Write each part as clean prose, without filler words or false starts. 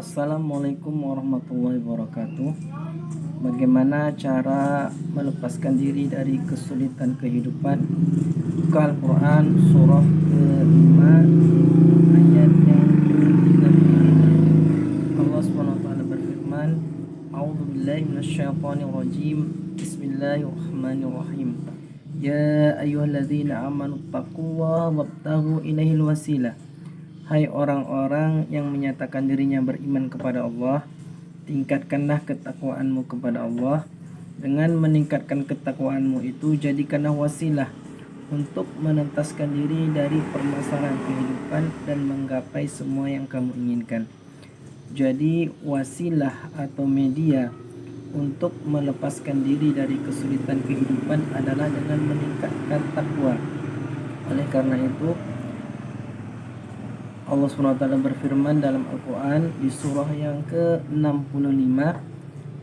Assalamualaikum warahmatullahi wabarakatuh. Bagaimana cara melepaskan diri dari kesulitan kehidupan? Buka Al-Quran surah ke-5 ayat yang ke-35. Allah SWT berfirman, A'udzubillahi minasyaitonirrajim. Bismillahirrahmanirrahim. Ya ayyuhalladzina amanu taqullaha wabtaghu ilaihil wasilah. Hai orang-orang yang menyatakan dirinya beriman kepada Allah, tingkatkanlah ketakwaanmu kepada Allah. Dengan meningkatkan ketakwaanmu itu, jadikanlah wasilah untuk menentaskan diri dari permasalahan kehidupan dan menggapai semua yang kamu inginkan. Jadi wasilah atau media untuk melepaskan diri dari kesulitan kehidupan adalah dengan meningkatkan takwa. Oleh karena itu, Allah SWT berfirman dalam Al-Quran di surah yang ke-65,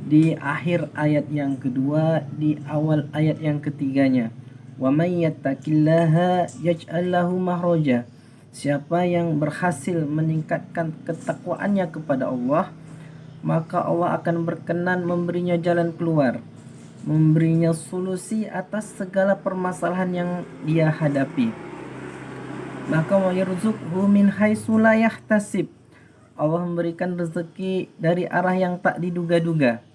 di akhir ayat yang kedua, di awal ayat yang ketiganya, wa may yattaqillaha yaj'al lahu makhraja. Siapa yang berhasil meningkatkan ketakwaannya kepada Allah, maka Allah akan berkenan memberinya jalan keluar, memberinya solusi atas segala permasalahan yang dia hadapi. Maka wa yarzuqhu min haitsu la yahtasib. Allah memberikan rezeki dari arah yang tak diduga-duga.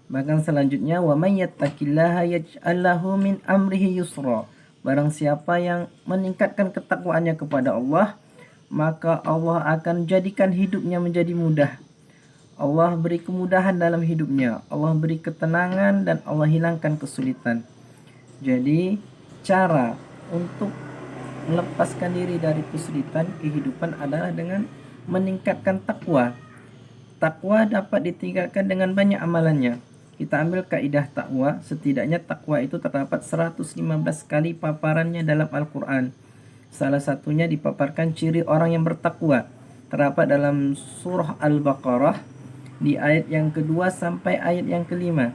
Bahkan selanjutnya, wa may yattaqillaha yaj'al lahu min amrihi yusra. Barang siapa yang meningkatkan ketakwaannya kepada Allah, maka Allah akan jadikan hidupnya menjadi mudah. Allah beri kemudahan dalam hidupnya, Allah beri ketenangan, dan Allah hilangkan kesulitan. Jadi cara untuk melepaskan diri dari kesulitan kehidupan adalah dengan meningkatkan takwa. Takwa dapat ditingkatkan dengan banyak amalannya. Kita ambil kaidah takwa, setidaknya takwa itu terdapat 115 kali paparannya dalam Al-Quran. Salah satunya dipaparkan ciri orang yang bertakwa, terdapat dalam surah Al-Baqarah di ayat yang kedua sampai ayat yang kelima.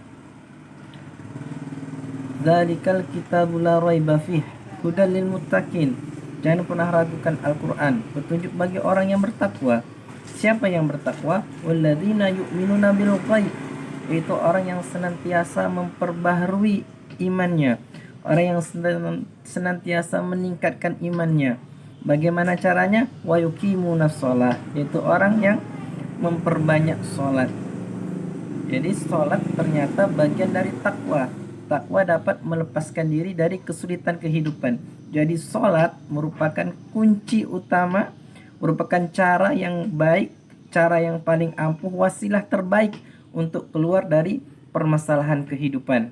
Dzalikal kitabu la raiba fih hudal lil muttaqin. Jangan pernah ragukan Al-Quran, petunjuk bagi orang yang bertakwa. Siapa yang bertakwa? Walladzina yu'minuna bil ghaib. Itu orang yang senantiasa memperbaharui imannya, orang yang senantiasa meningkatkan imannya. Bagaimana caranya? Wa yuqimunas shalah, yaitu orang yang memperbanyak sholat. Jadi sholat ternyata bagian dari takwa. Takwa dapat melepaskan diri dari kesulitan kehidupan. Jadi sholat merupakan kunci utama, merupakan cara yang baik, cara yang paling ampuh, wasilah terbaik untuk keluar dari permasalahan kehidupan.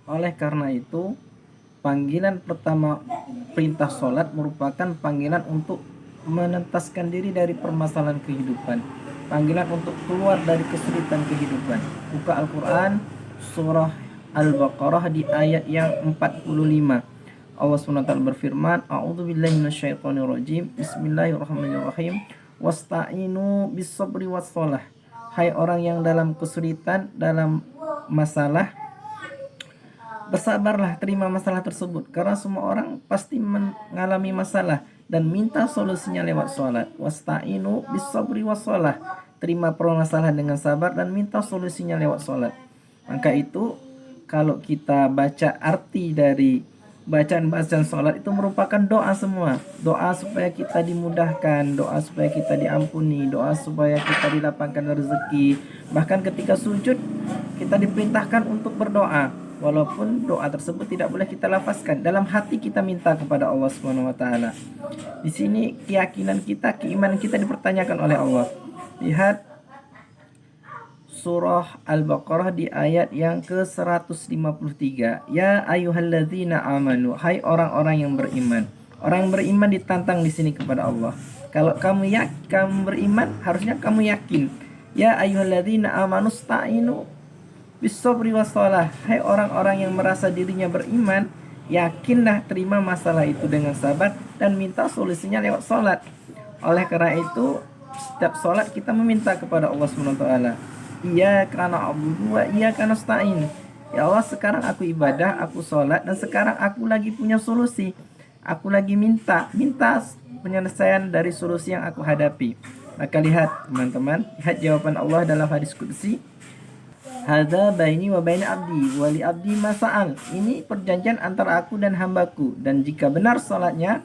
Oleh karena itu, panggilan pertama perintah sholat merupakan panggilan untuk menentaskan diri dari permasalahan kehidupan, panggilan untuk keluar dari kesulitan kehidupan. Buka Al-Quran surah Al-Baqarah di ayat yang 45. Allah SWT berfirman, A'udzubillahi minasyaitonirrajim. Bismillahirrahmanirrahim. Wasta'inu bis-sabri was-shalah. Hai orang yang dalam kesulitan, dalam masalah, bersabarlah, terima masalah tersebut, karena semua orang pasti mengalami masalah, dan minta solusinya lewat sholat. Wasta'inu bis-sabri was-shalah. Terima permasalahan dengan sabar dan minta solusinya lewat sholat. Maka itu, kalau kita baca arti dari bacaan-bacaan sholat itu merupakan doa semua. Doa supaya kita dimudahkan, doa supaya kita diampuni, doa supaya kita dilapangkan rezeki. Bahkan ketika sujud, kita diperintahkan untuk berdoa. Walaupun doa tersebut tidak boleh kita lafazkan, dalam hati kita minta kepada Allah SWT. Di sini keyakinan kita, keimanan kita dipertanyakan oleh Allah. Lihat surah Al-Baqarah di ayat yang ke-153. Ya ayyuhalladzina amanu. Hai orang-orang yang beriman. Orang yang beriman ditantang di sini kepada Allah. Kalau kamu beriman, harusnya kamu yakin. Ya ayyuhalladzina amanu sta'inu bis-sabri was-shalah. Hai orang-orang yang merasa dirinya beriman, yakinlah terima masalah itu dengan sabar dan minta solusinya lewat salat. Oleh karena itu, setiap salat kita meminta kepada Allah SWT. Iya karena abudu wa iya karena stain. Ya Allah, sekarang aku ibadah, aku sholat, dan sekarang aku lagi punya solusi. Aku lagi minta penyelesaian dari solusi yang aku hadapi. Maka lihat teman-teman, lihat jawaban Allah dalam hadis qudsi. Hadza baini wa baina abdi wa li abdi ma sa'al. Ini perjanjian antara aku dan hambaku, dan jika benar salatnya,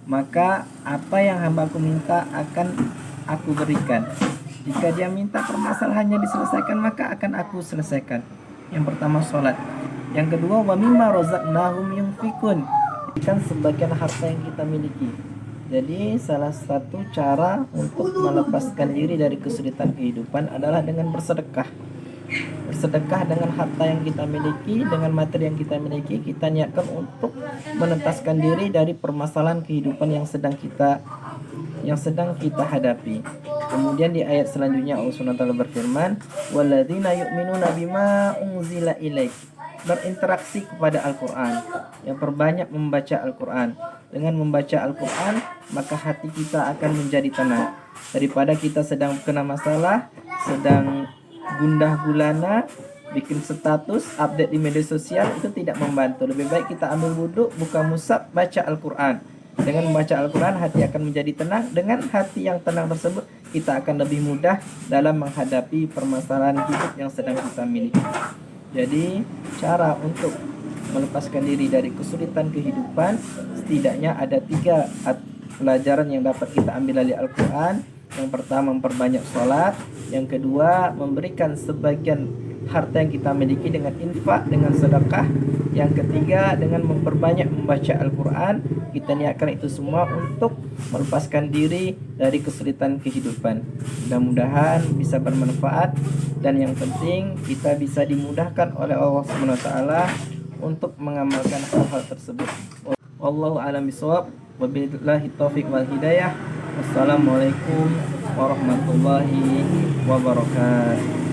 maka apa yang hambaku minta akan aku berikan. Jika dia minta permasalahannya diselesaikan, maka akan aku selesaikan. Yang pertama salat. Yang kedua, wa mimma razaqnahum yunfikun. Kan sebagian harta yang kita miliki. Jadi salah satu cara untuk melepaskan diri dari kesulitan kehidupan adalah dengan bersedekah. Bersedekah dengan harta yang kita miliki, dengan materi yang kita miliki, kita niatkan untuk menentaskan diri dari permasalahan kehidupan yang sedang kita hadapi. Kemudian di ayat selanjutnya Allah SWT berfirman, "Walladzina yu'minuna bima unzila ilaik." Berinteraksi kepada Al-Qur'an, yang perbanyak membaca Al-Qur'an. Dengan membaca Al-Qur'an, maka hati kita akan menjadi tenang. Daripada kita sedang kena masalah, sedang gundah gulana, bikin status, update di media sosial, itu tidak membantu. Lebih baik kita ambil wudhu, buka mushaf, baca Al-Quran. Dengan membaca Al-Quran, hati akan menjadi tenang. Dengan hati yang tenang tersebut, kita akan lebih mudah dalam menghadapi permasalahan hidup yang sedang kita miliki. Jadi cara untuk melepaskan diri dari kesulitan kehidupan, setidaknya ada 3 pelajaran yang dapat kita ambil dari Al-Quran. Yang pertama, memperbanyak sholat. Yang kedua, memberikan sebagian harta yang kita miliki dengan infak, dengan sedekah. Yang ketiga, dengan memperbanyak membaca Al-Quran. Kita niatkan itu semua untuk melepaskan diri dari kesulitan kehidupan. Mudah-mudahan bisa bermanfaat, dan yang penting kita bisa dimudahkan oleh Allah SWT untuk mengamalkan hal-hal tersebut. Wallahu a'lam bishawab. Wabillahi taufiq wal hidayah. Wassalamualaikum warahmatullahi wabarakatuh.